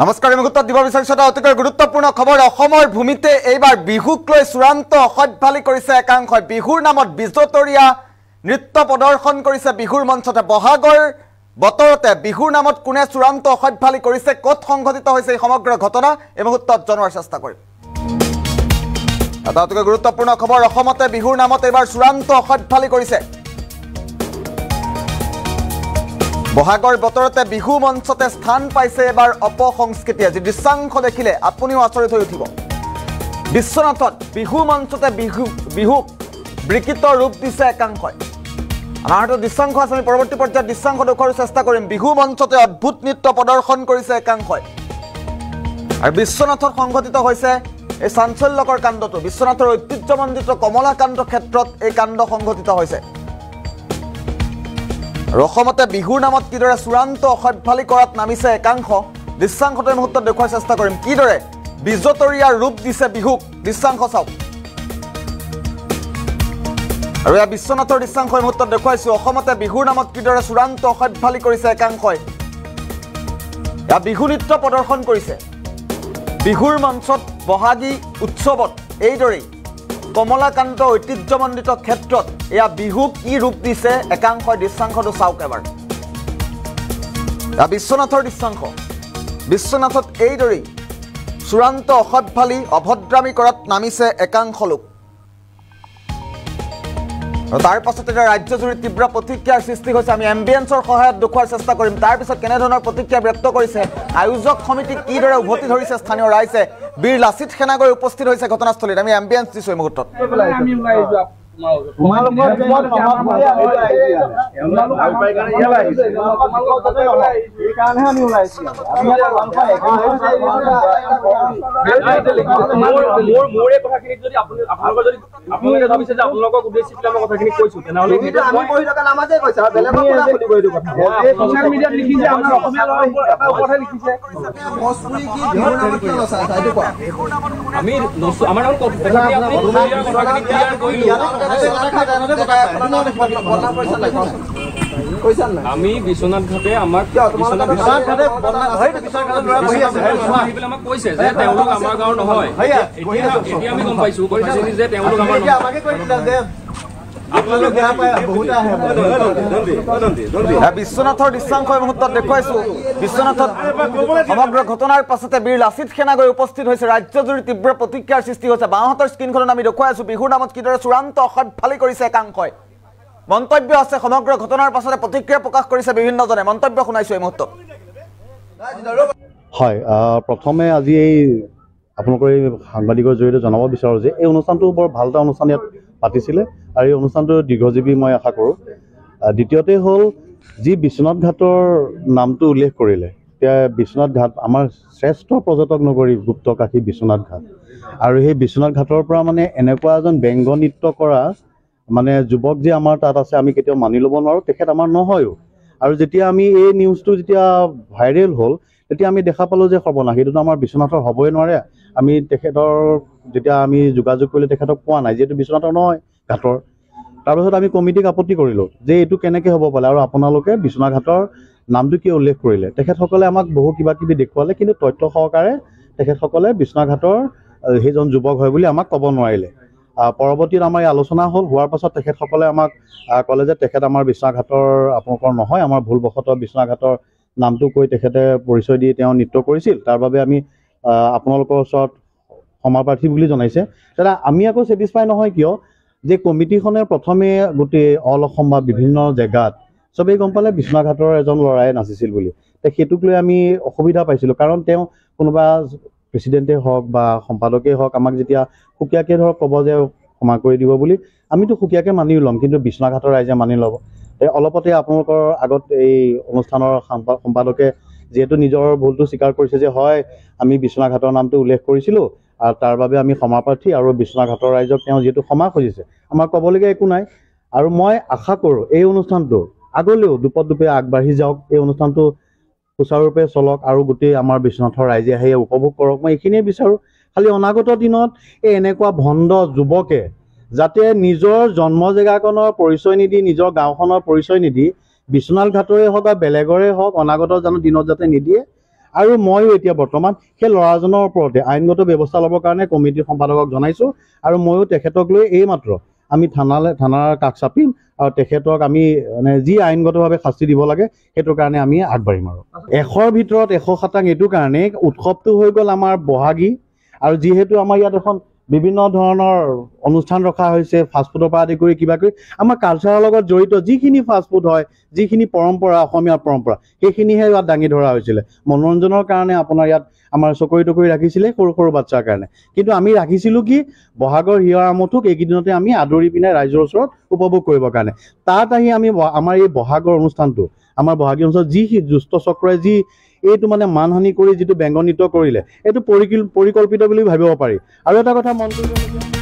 নমস্কাৰ মুহূৰ্তত দিব বিচাৰিছো এটা অতিকৈ গুৰুত্বপূৰ্ণ খবৰ অসমৰ ভূমিতে এইবাৰ বিহুক লৈ চূড়ান্ত অসভ্যালি কৰিছে একাংশই বিহুৰ নামত বিজতৰীয়া নৃত্য প্ৰদৰ্শন কৰিছে বিহুৰ মঞ্চতে বহাগৰ বতৰতে বিহুৰ নামত কোনে চূড়ান্ত অসভ্যালি কৰিছে ক'ত সংঘটিত হৈছে এই সমগ্ৰ ঘটনা এই মুহূৰ্তত জনোৱাৰ চেষ্টা কৰিম এটা অতিকৈ গুৰুত্বপূৰ্ণ খবৰ অসমতে বিহুৰ নামত এইবাৰ চূড়ান্ত অসভ্যালি কৰিছে বহাগৰ বতৰতে বিহু মঞ্চতে স্থান পাইছে এবাৰ অপসংস্কৃতি আজি দৃশ্যাংশ দেখিলে আপুনিও আচৰিত হৈ উঠিব বিশ্বনাথত বিহু মঞ্চতে বিহুক বিকৃত ৰূপ দিছে একাংশই আমাৰ হাতত দৃশ্যাংশ আছে আমি পৰৱৰ্তী পৰ্যায়ত দৃশ্যাংশ দেখুৱাৰ চেষ্টা কৰিম বিহু মঞ্চতে অদ্ভুত নৃত্য প্ৰদৰ্শন কৰিছে একাংশই আৰু বিশ্বনাথত সংঘটিত হৈছে এই চাঞ্চল্যকৰ কাণ্ডটো বিশ্বনাথৰ ঐতিহ্যমণ্ডিত কমলাকান্ত ক্ষেত্ৰত এই কাণ্ড সংঘটিত হৈছে অসমতে বিহুৰ নামত কিদৰে চূড়ান্ত অসভ্যালি কৰাত নামিছে একাংশ দৃশ্যাংশটো এই মুহূৰ্তত দেখুৱাৰ চেষ্টা কৰিম কিদৰে বিজতৰীয়াৰ ৰূপ দিছে বিহুক দৃশ্যাংশ চাওক আৰু এই বিশ্বনাথৰ দৃশ্যাংশ এই মুহূৰ্তত দেখুৱাইছো অসমতে বিহুৰ নামত কিদৰে চূড়ান্ত অসভ্যালি কৰিছে একাংশই এয়া বিহু নৃত্য প্ৰদৰ্শন কৰিছে বিহুৰ মঞ্চত বহাগী উৎসৱত এইদৰেই কমলাকান্ত ঐতিহ্যমণ্ডিত ক্ষেত্ৰত এয়া বিহু কি ৰূপ দিছে একাংশই দৃশ্যাংশটো চাওক এবাৰ বিশ্বনাথৰ দৃশ্যাংশ বিশ্বনাথত এইদৰেই চূড়ান্ত অসভ্যালি অভদ্ৰামী কৰাত নামিছে একাংশ লোক আৰু তাৰ পাছতে ৰাজ্যজুৰি তীব্ৰ প্ৰতিক্ৰিয়াৰ সৃষ্টি হৈছে আমি এম্বিয়েন্সৰ সহায়ত দেখুৱাৰ চেষ্টা কৰিম তাৰ পিছত কেনেধৰণৰ প্ৰতিক্ৰিয়া ব্যক্ত কৰিছে আয়োজক সমিতি কিদৰে উভতি ধৰিছে স্থানীয় ৰাইজে বীৰ লাচিত সেনাগৈ উপস্থিত হৈছে ঘটনাস্থলীত আমি এম্বিয়েন্স দিছো এই মুহূৰ্তত আমি বিশ্বনাথ ঘাটে আমাক কৈছে যে তেওঁলোক আমাৰ গাঁৱৰ নহয় এতিয়া আমি গম পাইছো যে তেওঁলোক আমাৰ বিশ্বনাথৰ দৃশ্যাংশ এই মুহূৰ্তত দেখুৱাইছো বিশ্বনাথত সমগ্ৰ ঘটনাৰ পাছতে বীৰ লাচিত সেনাগৈ উপস্থিত হৈছে ৰাজ্যজুৰি তীব্ৰ প্ৰতিক্ৰিয়াৰ সৃষ্টি হৈছে বাওঁহাতৰ স্ক্ৰীনখনত আমি দেখুৱাই আছো বিহুৰ নামত কিদৰে চূড়ান্ত অসভ্যালি কৰিছে একাংশই মন্তব্য আছে সমগ্ৰ ঘটনাৰ পাছতে প্ৰতিক্ৰিয়া প্ৰকাশ কৰিছে বিভিন্নজনে মন্তব্য শুনাইছো এই মুহূৰ্তত হয় প্ৰথমে আজি এই আপোনালোকৰ এই সাংবাদিকৰ জৰিয়তে জনাব বিচাৰোঁ যে এই অনুষ্ঠানটো বৰ ভাল এটা অনুষ্ঠান ইয়াত পাতিছিলে আৰু এই অনুষ্ঠানটো দীৰ্ঘজীৱী মই আশা কৰোঁ দ্বিতীয়তে হ'ল যি বিশ্বনাথ ঘাটৰ নামটো উল্লেখ কৰিলে এতিয়া বিশ্বনাথ ঘাট আমাৰ শ্ৰেষ্ঠ পৰ্যটক নগৰী গুপ্তকাশী বিশ্বনাথ ঘাট আৰু সেই বিশ্বনাথ ঘাটৰ পৰা মানে এনেকুৱা এজন ব্যংগ নৃত্য কৰা মানে যুৱক যে আমাৰ তাত আছে আমি কেতিয়াও মানি ল'ব নোৱাৰোঁ তেখেত আমাৰ নহয়ো আৰু যেতিয়া আমি এই নিউজটো যেতিয়া ভাইৰেল হ'ল তেতিয়া আমি দেখা পালোঁ যে সৰ্বনাশ সেইটোতো আমাৰ বিশ্বনাথৰ হ'বই নোৱাৰে আমি তেখেতৰ যেতিয়া আমি যোগাযোগ কৰিলে তেখেতক পোৱা নাই যিহেতু বিশ্বনাথৰ নহয় ঘাটৰ তাৰপিছত আমি কমিটিক আপত্তি কৰিলোঁ যে এইটো কেনেকৈ হ'ব পাৰে আৰু আপোনালোকে বিশ্বনাথ ঘাটৰ নামটো কিয় উল্লেখ কৰিলে তেখেতসকলে আমাক বহু কিবা কিবি দেখুৱালে কিন্তু তথ্য সহকাৰে তেখেতসকলে বিশ্বনাথ ঘাটৰ সেইজন যুৱক হয় বুলি আমাক ক'ব নোৱাৰিলে পৰৱৰ্তীত আমাৰ এই আলোচনা হ'ল হোৱাৰ পাছত তেখেতসকলে আমাক ক'লে যে তেখেত আমাৰ বিশ্বনাথ ঘাটৰ আপোনালোকৰ নহয় আমাৰ ভুলবশতঃ বিশ্বনাথ ঘাটৰ নামটো কৈ তেখেতে পৰিচয় দি তেওঁ নৃত্য কৰিছিল তাৰ বাবে আমি আপোনালোকৰ ওচৰত ক্ষমা প্ৰাৰ্থী বুলি জনাইছে তেতিয়া আমি আকৌ ছেটিছফাই নহয় কিয় যে কমিটিখনে প্ৰথমে গোটেই অল অসম বা বিভিন্ন জেগাত চবেই গম পালে বিশ্বনাথ ঘাটৰ এজন ল'ৰাই নাচিছিল বুলি সেইটোক লৈ আমি অসুবিধা পাইছিলোঁ কাৰণ তেওঁ কোনোবা প্ৰেচিডেণ্টেই হওক বা সম্পাদকেই হওক আমাক যেতিয়া সুকীয়াকৈ ধৰক ক'ব যে ক্ষমা কৰি দিব বুলি আমিতো সুকীয়াকৈ মানি ল'ম কিন্তু বিশ্বনাথ ঘাটৰ ৰাইজে মানি ল'ব অলপতে আপোনালোকৰ আগত এই অনুষ্ঠানৰ সম্পাদকে যিহেতু নিজৰ ভুলটো স্বীকাৰ কৰিছে যে হয় আমি বিশ্বনাথ ঘাটৰ নামটো উল্লেখ কৰিছিলোঁ আৰু তাৰ বাবে আমি ক্ষমা প্ৰাৰ্থী আৰু বিশ্বনাথ ঘাটৰ ৰাইজক তেওঁ যিহেতু ক্ষমা খুজিছে আমাৰ ক'বলগীয়া একো নাই আৰু মই আশা কৰোঁ এই অনুষ্ঠানটো আগলৈও দুপে আগবাঢ়ি যাওক এই অনুষ্ঠানটো সুচাৰুৰূপে চলক আৰু গোটেই আমাৰ বিশ্বনাথৰ ৰাইজে আহি উপভোগ কৰক মই এইখিনিয়ে বিচাৰোঁ খালি অনাগত দিনত এই এনেকুৱা ভণ্ড যুৱকে যাতে নিজৰ জন্ম জেগাখনৰ পৰিচয় নিদি নিজৰ গাঁওখনৰ পৰিচয় নিদি বিশ্বনাথ ঘাটৰে হওক বা বেলেগৰে হওক অনাগত জানো দিনত যাতে নিদিয়ে আৰু ময়ো এতিয়া বৰ্তমান সেই ল'ৰাজনৰ ওপৰতে আইনগত ব্যৱস্থা ল'বৰ কাৰণে কমিটিৰ সম্পাদকক জনাইছোঁ আৰু ময়ো তেখেতক লৈ এইমাত্ৰ আমি থানাৰ কাষ চাপিম আৰু তেখেতক আমি মানে যি আইনগতভাৱে শাস্তি দিব লাগে সেইটোৰ কাৰণে আমি আগবাঢ়িম। আৰু 100ৰ ভিতৰত 100% এইটো কাৰণে উৎসৱটো হৈ গ'ল আমাৰ বহাগী, আৰু যিহেতু আমাৰ ইয়াত এখন বিভিন্ন ধৰণৰ অনুষ্ঠান ৰখা হৈছে, ফাষ্টফুডৰ পৰা আদি কৰি কিবা কৰি আমাৰ কালচাৰৰ লগত জড়িত যিখিনি ফাষ্টফুড হয়, যিখিনি পৰম্পৰা অসমীয়া পৰম্পৰা সেইখিনিহে ইয়াত দাঙি ধৰা হৈছিলে। মনোৰঞ্জনৰ কাৰণে আপোনাৰ ইয়াত আমাৰ চকৰি টকৰি ৰাখিছিলে সৰু সৰু বাচ্চাৰ কাৰণে, কিন্তু আমি ৰাখিছিলোঁ কি বহাগৰ হিয়াৰ আমঠুক এইকেইদিনতে আমি আদৰি পিনে ৰাইজৰ ওচৰত উপভোগ কৰিবৰ কাৰণে। তাত আহি আমি আমাৰ এই বহাগৰ অনুষ্ঠানটো, আমাৰ বহাগী অনুষ্ঠান যি দুষ্ট চক্ৰই যি এইটো মানে মানহানি কৰি যিটো ব্যংগ নৃত্য কৰিলে এইটো পৰিকল্পিত বুলি ভাবিব পাৰি। আৰু এটা কথা মন কৰিব